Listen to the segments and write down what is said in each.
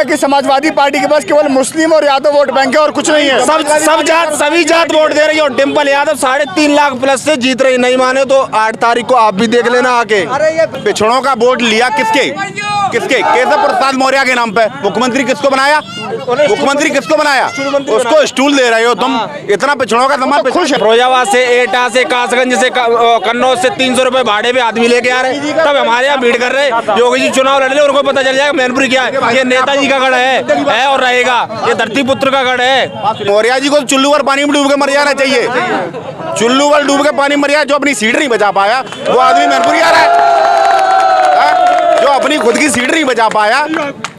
हैं कि समाजवादी पार्टी के पास केवल मुस्लिम और यादव वोट बैंक है और कुछ नहीं है? सभी जात वोट दे रही है और डिम्पल यादव 3.5 लाख प्लस से जीत रही। नहीं माने तो 8 तारीख को आप भी देख लेना आके। पिछड़ों का वोट लिया किसके केशव प्रसाद मौर्य के नाम पे। मुख्यमंत्री किसको बनाया? उसको स्टूल दे रहे हो तुम। इतना पिछड़ों का सम्मान। खुश है फिरोजाबाद से, एटा से, कासगंज से, कन्नौज से 300 रुपए भाड़े पे आदमी लेके आ रहे हैं। तब हमारे यहाँ भीड़ कर रहे हैं। योगी जी चुनाव लड़ ले, उनको पता चल जाएगा मैनपुरी क्या है। ये नेताजी का गढ़ है और रहेगा। ये धरती पुत्र का गढ़ है। मौर्य जी को चुल्लू पर पानी में डूब के मर जाना चाहिए। चुल्लू पर डूब के पानी मर जाए। जो अपनी सीट नहीं बचा पाया वो आदमी मैनपुरी आ रहा है। जो अपनी खुद की सीट नहीं बचा पाया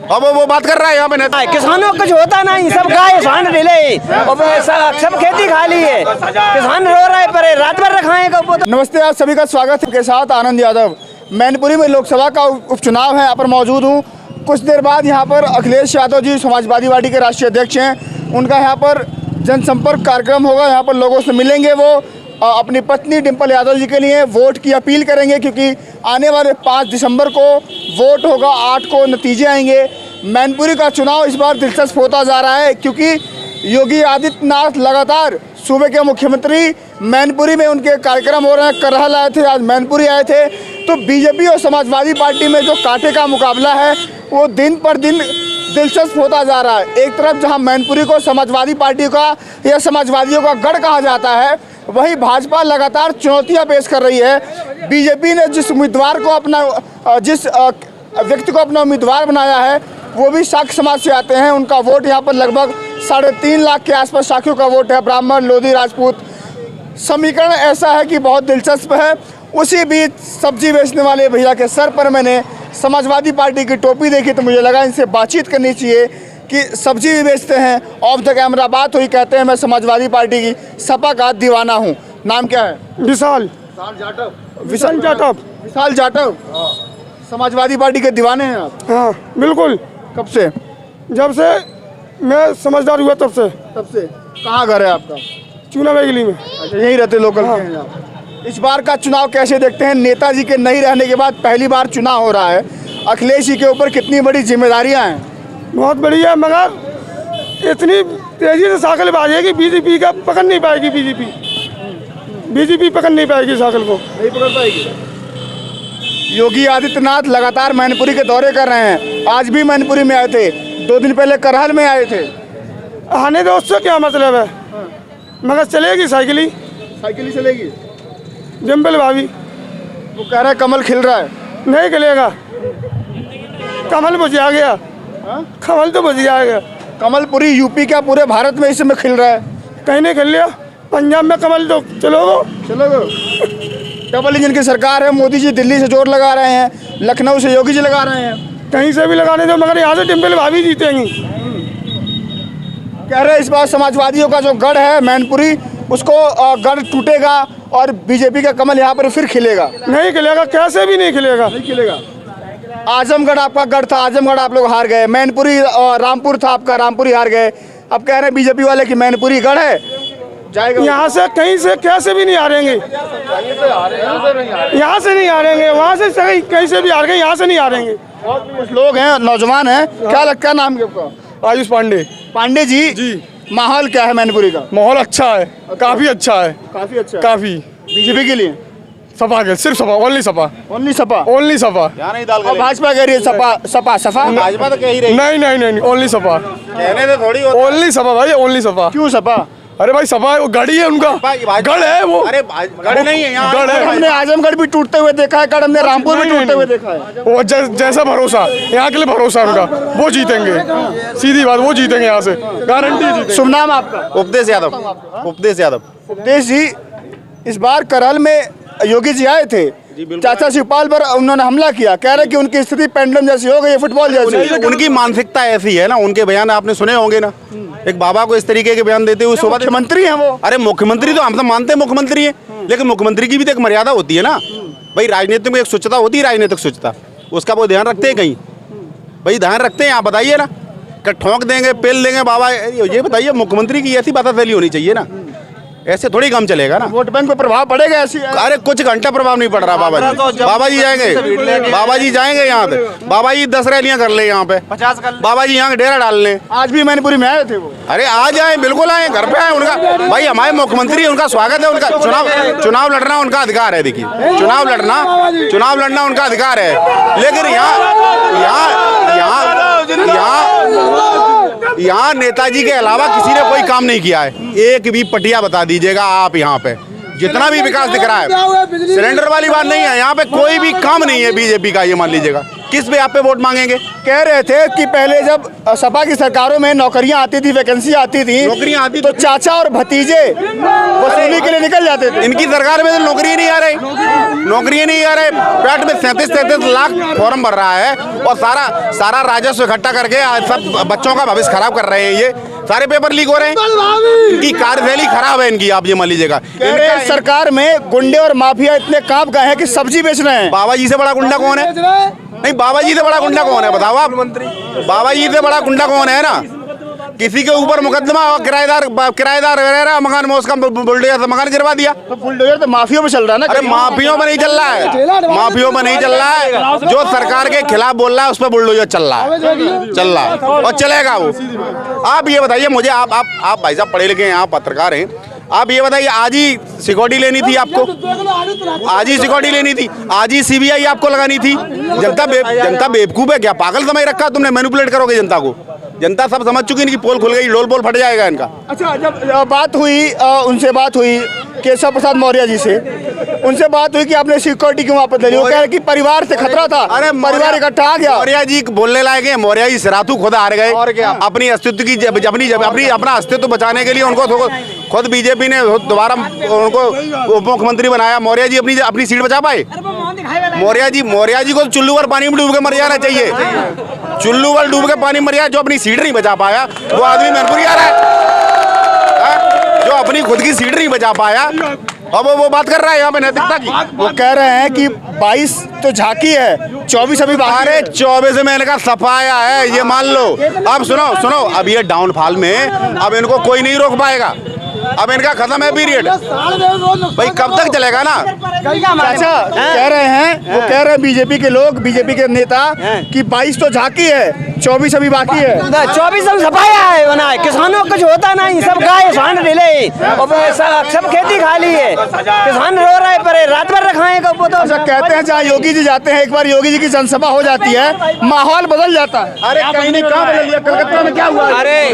अब वो बात कर रहा है यहाँ पे नेता। किसानों को कुछ होता नहीं, सब गाय सांड ढिले सब खेती खा ली है। किसान रो रहे पर रात भर रखाएगा। नमस्ते, आप सभी का स्वागत है। के साथ आनंद यादव। मैनपुरी में लोकसभा का उपचुनाव है, यहाँ पर मौजूद हूँ। कुछ देर बाद यहाँ पर अखिलेश यादव जी समाजवादी पार्टी के राष्ट्रीय अध्यक्ष हैं, उनका यहाँ पर जनसंपर्क कार्यक्रम होगा। यहाँ पर लोगों से मिलेंगे। वो अपनी पत्नी डिम्पल यादव जी के लिए वोट की अपील करेंगे, क्योंकि आने वाले 5 दिसंबर को वोट होगा, 8 को नतीजे आएंगे। मैनपुरी का चुनाव इस बार दिलचस्प होता जा रहा है, क्योंकि योगी आदित्यनाथ लगातार सूबे के मुख्यमंत्री मैनपुरी में उनके कार्यक्रम हो रहे हैं। करहल आए थे, आज मैनपुरी आए थे। तो बीजेपी और समाजवादी पार्टी में जो कांटे का मुकाबला है वो दिन पर दिन दिलचस्प होता जा रहा है। एक तरफ जहां मैनपुरी को समाजवादी पार्टी का या समाजवादियों का गढ़ कहा जाता है, वहीं भाजपा लगातार चुनौतियां पेश कर रही है। बीजेपी ने जिस व्यक्ति को अपना उम्मीदवार बनाया है वो भी शाक्य समाज से आते हैं। उनका वोट यहाँ पर लगभग 3.5 लाख के आसपास शाक्यों का वोट है, ब्राह्मण, लोधी, राजपूत। समीकरण ऐसा है कि बहुत दिलचस्प है। उसी बीच सब्जी बेचने वाले भैया के सर पर मैंने समाजवादी पार्टी की टोपी देखी तो मुझे लगा इनसे बातचीत करनी चाहिए कि सब्जी भी बेचते हैं। ऑफ द कैमरा बात हुई, कहते हैं मैं समाजवादी पार्टी की सपा का दीवाना हूँ। नाम क्या है? विशाल जाटव। समाजवादी पार्टी के दीवाने हैं आप? हाँ बिल्कुल। कब से? जब से मैं समझदार हुआ तब से। कहाँ घर है आपका? चूना बेगली में। अच्छा, यहीं रहते, लोकल के हैं आप। इस बार का चुनाव कैसे देखते हैं? नेताजी के नहीं रहने के बाद पहली बार चुनाव हो रहा है। अखिलेश जी के ऊपर कितनी बड़ी जिम्मेदारियां हैं? बहुत बढ़िया, मगर इतनी तेजी से साइकिल बाजी है कि बीजेपी का पकड़ नहीं पाएगी। बीजेपी पकड़ नहीं पाएगी साइकिल को, नहीं पकड़ पाएगी। योगी आदित्यनाथ लगातार मैनपुरी के दौरे कर रहे हैं। आज भी मैनपुरी में आए थे, 2 दिन पहले करहल में आए थे। आने दो, उससे क्या मतलब है? मगर चलेगी साइकिल ही चलेगी। डिम्पल भाभी वो कह रहे हैं कमल खिल रहा है। नहीं खिलेगा, कमल बुझा गया। कमल तो बुझा गया। कमल पूरी यूपी क्या पूरे भारत में इस समय खिल रहा है? कहीं नहीं खिल लिया। पंजाब में कमल तो चलो डबल इंजन की सरकार है। मोदी जी दिल्ली से जोर लगा रहे हैं, लखनऊ से योगी जी लगा रहे हैं। कहीं से भी लगाने दो, मगर यहाँ से डिम्पल भाभी जीतेंगी। कह रहे हैं इस बार समाजवादियों का जो गढ़ है मैनपुरी, उसको गढ़ टूटेगा और बीजेपी का कमल यहाँ पर फिर खिलेगा। नहीं खिलेगा, कैसे भी नहीं खिलेगा। आजमगढ़ आपका गढ़ था, आजमगढ़ आप लोग हार गए। मैनपुरी रामपुर था आपका, रामपुरी हार गए। अब कह रहे हैं बीजेपी वाले कि मैनपुरी गढ़ है, जाएगा। यहाँ से कहीं से कैसे भी नहीं हारेंगे। यहाँ से नहीं हारेंगे, वहाँ से कहीं से भी हार गए, यहाँ से नहीं हारेंगे। कुछ लोग हैं, नौजवान हैं, क्या लगता है नाम आपका? आयुष पांडे जी। माहौल क्या है मैनपुरी का? माहौल अच्छा है, काफी अच्छा है। काफी बीजेपी के लिए सपा के, सिर्फ सपा, ओनली सपा। भाजपा कह रही है सपा। भाजपा तो कह ही रही। नहीं, ओनली सपा। कहने तो थोड़ी ओनली सपा भाई, ओनली सपा। क्यों सपा? अरे भाई सपा वो गढ़ ही है उनका, गढ़ है वो। अरे गढ़ नहीं है यहाँ, गढ़ है। हमने आजमगढ़ भी टूटते हुए देखा है, हमने रामपुर भी टूटते हुए देखा है। वो जैसा भरोसा यहाँ के लिए भरोसा है उनका, वो जीतेंगे। सीधी बात, वो जीतेंगे यहाँ से, गारंटी जीतेंगे। शुभ नाम आपका? उपदेश यादव। उपदेश जी, इस बार करहल में योगी जी आए थे, चाचा शिवपाल पर उन्होंने हमला किया। कह रहे कि उनकी स्थिति पेंडुलम जैसी हो गई, फुटबॉल जैसी। उनकी मानसिकता ऐसी है ना, उनके बयान आपने सुने होंगे ना। एक बाबा को इस तरीके के बयान देते हुए मुख्यमंत्री हैं वो। अरे मुख्यमंत्री तो हम तो मानते हैं मुख्यमंत्री है, लेकिन मुख्यमंत्री की भी तो एक मर्यादा होती है ना भाई। राजनीति में एक स्वच्छता होती है, राजनीतिक स्वच्छता, उसका वो ध्यान रखते हैं कहीं? भाई ध्यान रखते हैं? आप बताइए ना, ठोंक देंगे, पेल देंगे बाबा। ये बताइए, मुख्यमंत्री की ऐसी बात होनी चाहिए ना। ऐसे थोड़ी काम चलेगा ना। वोट बैंक पे प्रभाव पड़ेगा ऐसी? अरे कुछ घंटा प्रभाव नहीं पड़ रहा बाबा जी। बाबा जी जाएंगे, बाबा जी जाएंगे यहाँ पे, बाबा जी 10 रैलियां कर ले यहाँ पे, 50 कर बाबा जी यहाँ के डेरा डाल लें। आज भी मैनपुरी में आए थे वो? अरे आ जाए, बिल्कुल आए, घर पे आए। उनका भाई हमारे मुख्यमंत्री, उनका स्वागत है। उनका चुनाव लड़ना उनका अधिकार है। देखिए चुनाव लड़ना उनका अधिकार है। लेकिन यहाँ नेताजी के अलावा किसी ने कोई काम नहीं किया है। एक भी पटिया बता दीजिएगा आप यहाँ पे, जितना भी विकास दिख रहा है। सिलेंडर वाली बात नहीं है, यहाँ पे कोई भी काम नहीं है बीजेपी का। ये मान लीजिएगा, किस पे आप पे वोट मांगेंगे? कह रहे थे कि पहले जब सपा की सरकारों में नौकरियां आती थी, वैकेंसी आती थी, तो चाचा और भतीजे वसूली के लिए निकल जाते थे। इनकी सरकार में तो नौकरी नहीं आ रही, पेट में 37 लाख फॉर्म भर रहा है और सारा राजस्व इकट्ठा करके सब बच्चों का भविष्य खराब कर रहे हैं। ये सारे पेपर लीक हो रहे हैं। इनकी कार्यशैली खराब है इनकी, आप ये मान लीजिएगा। सरकार में गुंडे और माफिया इतने कांप गए हैं कि सब्जी बेच रहे हैं। बाबा जी से बड़ा गुंडा कौन है? नहीं, बाबा जी से बड़ा गुंडा कौन है बताओ आप? बाबा जी से बड़ा गुंडा कौन है ना? किसी के ऊपर मुकदमा और किराएदार वगैरह मकान में उसका बुलडोजर से मकान गिरवा दिया। तो बुलडोजर तो माफियों में चल रहा है ना? अरे माफियों में नहीं चल रहा है, माफियों में नहीं चल रहा है। जो सरकार के खिलाफ बोल रहा है उस पर बुलडोजर चल रहा है और चलेगा वो। आप ये बताइए मुझे, आप भाई साहब पढ़े लिखे हैं, आप पत्रकार हैं, आप ये बताइए, आज ही सिक्योरिटी लेनी थी आपको, आज ही सिक्योरिटी लेनी थी, आज ही सीबीआई आपको लगानी थी। जनता बेवकूफ है क्या? पागल समझ रखा तुमने, मैनिपुलेट करोगे जनता को। जनता सब समझ चुकी, इनकी पोल खुल गई, डोल पोल फट जाएगा इनका। अच्छा, जब बात हुई उनसे बात हुई केशव प्रसाद मौर्य जी से, उनसे बात हुई कि आपने सिक्योरिटी क्यों वापस ले ली? वो कह रहे कि परिवार से खतरा था। अरे परिवार इकट्ठा आ गया। मौर्य जी बोलने लायक है, मौर्य जी सिरातू खुद हार गए। और क्या? अपनी अस्तित्व की अपना अस्तित्व बचाने के लिए उनको खुद बीजेपी ने दोबारा उनको उप मुख्यमंत्री बनाया। मौर्य जी अपनी सीट बचा पाए? मौर्य जी को चुल्लू पर पानी में डूब के मर जाना चाहिए। चुल्लू पर डूब के पानी मर जाए। जो अपनी सीट नहीं बचा पाया वो आदमी मैनपुरी आ रहा है, जो अपनी खुद की सीट नहीं बचा पाया अब वो बात कर रहा है यहाँ पे नैतिकता की। वो कह रहे हैं कि 22 तो झांकी है, 24 अभी बाकी है। 24 में इनका सफाया है, ये मान लो। अब सुनो, अब ये डाउनफॉल में अब इनको कोई नहीं रोक पाएगा। अब इनका खत्म है पीरियड। भाई कब तक चलेगा ना? चाचा कह रहे हैं, वो कह रहे हैं बीजेपी के लोग, बीजेपी के नेता कि 22 तो झांकी है, 24 अभी बाकी है। 24 सब सफाया है बना है, किसानों को कुछ होता नहीं, सब गाय सांड ढिले, सब खेती खाली है, किसान रो रहे पर रात भर रखाए कब वो तो। अच्छा, कहते हैं जहाँ योगी जी जाते हैं, एक बार योगी जी की जनसभा हो जाती है, माहौल बदल जाता है। अरे कहीं नहीं, कहाँ बदल लिया? कलकत्ता में क्या हुआ? अरे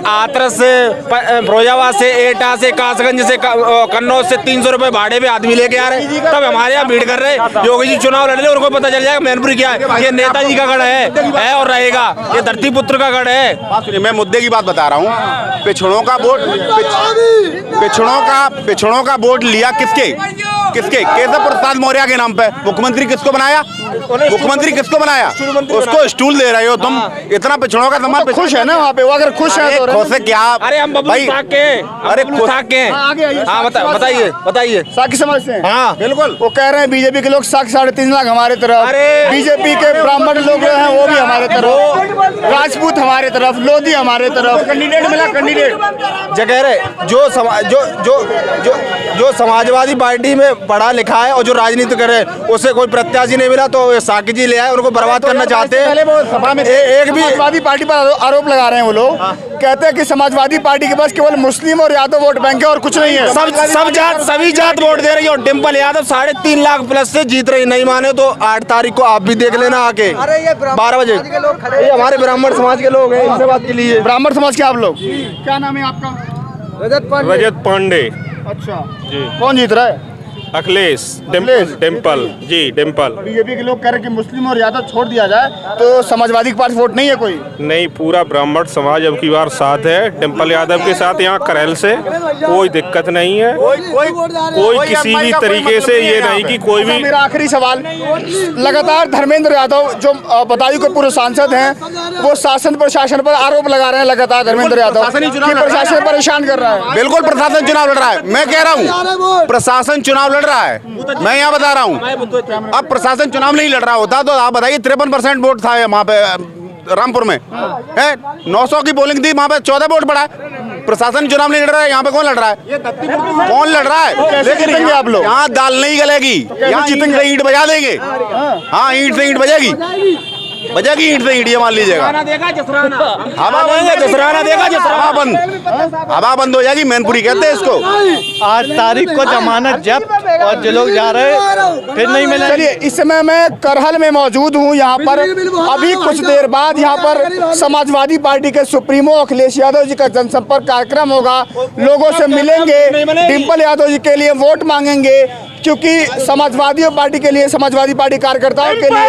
आतरस से, फिरोजाबाद से, एटा से, कासगंज से, कन्नौज से 300 रुपए भाड़े पे आदमी लेके आ रहे हैं। तब हमारे यहाँ भीड़ कर रहे हैं। योगी जी चुनाव लड़ रहे, उनको पता चल जाएगा मैनपुरी क्या है। ये नेताजी का गढ़ है और रहेगा। ये धरती पुत्र का गढ़ है। मैं मुद्दे की बात बता रहा हूँ। पिछड़ों का वोट लिया किसके? केशव प्रसाद मौर्य के नाम पे। मुख्यमंत्री किसको बनाया? उसको स्टूल दे रहे हो तुम। इतना पिछड़ों का सम्मान। खुश है ना वहाँ पे? वो अगर खुश है तो खुश है क्या? अरे हम बबलू साग के, हाँ बताइए। साकी समाज से? हाँ बिल्कुल। वो कह रहे हैं बीजेपी के लोग 3.5 लाख हमारे तरफ, बीजेपी के ब्राह्मण लोग हैं वो भी हमारे तरफ, राजपूत हमारे तरफ, लोधी हमारे तरफ। कैंडिडेट मिला, कैंडिडेट जगह रहे जो समाजवादी पार्टी में पढ़ा लिखा है और जो राजनीति करे उसे कोई प्रत्याशी नहीं मिला, तो साकी जी ले आए, उनको बर्बाद करना चाहते हैं। सभा में एक भी समाजवादी पार्टी पर आरोप लगा रहे हैं वो लोग। कहते हैं कि समाजवादी पार्टी के पास केवल मुस्लिम और यादव वोट बैंक है और कुछ नहीं है। सभी जात वोट दे रही है। और डिम्पल यादव 3.5 लाख प्लस से जीत रही। नहीं माने तो 8 तारीख को आप भी देख लेना आके 12 बजे। ये हमारे ब्राह्मण समाज के लोग हैं, इनसे बात के लिए। ब्राह्मण समाज के आप लोग, क्या नाम है आपका? रजत पांडे। अच्छा जी। कौन जीत रहा है? अखिलेश डिम्पल जी, डिम्पल। बीजेपी के लोग कह रहे हैं कि मुस्लिम और यादव छोड़ दिया जाए तो समाजवादी के पास वोट नहीं है कोई। नहीं, पूरा ब्राह्मण समाज अब की बार साथ है डिम्पल यादव के साथ। यहाँ करेल से कोई दिक्कत नहीं है, कोई किसी भी तरीके से ये नहीं कि कोई भी। मेरा आखिरी सवाल, लगातार धर्मेंद्र यादव जो बदायूं के पूर्व सांसद हैं, वो शासन प्रशासन पर आरोप लगा रहे हैं। लगातार धर्मेंद्र यादव प्रशासन परेशान कर रहा है। बिल्कुल, प्रशासन चुनाव लड़ रहा है। मैं कह रहा हूँ प्रशासन चुनाव लड़ रहा है। मैं यहाँ बता रहा हूँ, अब प्रशासन चुनाव नहीं लड़ रहा होता तो आप बताइए 53% वोट था वहाँ पे रामपुर में है। 900 की पोलिंग थी, वहाँ पे 14 वोट पड़ा है। प्रशासन चुनाव नहीं लड़ रहा है, यहाँ पे कौन लड़ रहा है? कौन लड़ रहा है? लेकिन जीतेंगे आप लोग? यहाँ दाल नहीं गलेगी, यहाँ जीतेंगे, ईंट बजा देंगे। हाँ, ईंट से ईंट बजेगी, बजेगी ईंट से ईंट, ये मान लीजिएगा। जसराना देगा जसराना, हवा बंद, जसराना देगा जसराना। हवा बंद हो जाएगी, मैनपुरी कहते हैं इसको। 8 तारीख को जमानत जब्त और जो लोग जा रहे हैं फिर नहीं मिले। चलिए, इस समय मैं करहल में मौजूद हूँ। यहाँ पर अभी कुछ देर बाद यहाँ पर समाजवादी पार्टी के सुप्रीमो अखिलेश यादव जी का जनसंपर्क कार्यक्रम होगा। लोगों से मिलेंगे, डिंपल यादव जी के लिए वोट मांगेंगे, क्योंकि समाजवादी पार्टी के लिए, समाजवादी पार्टी कार्यकर्ताओं के लिए,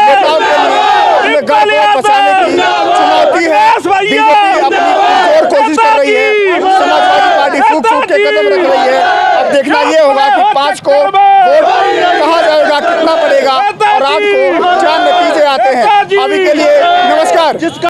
नेताओं के लिए अपने घर को बचाने की चुनौती है। बीजेपी अपनी जोर कोशिश कर रही है, समाजवादी पार्टी फूंक फूंक के कदम रख रही है। अब देखना ये होगा कि 5 को वोट कहाँ जाएगा, कितना पड़ेगा और 8 को क्या नतीजे आते हैं। अभी के लिए नमस्कार।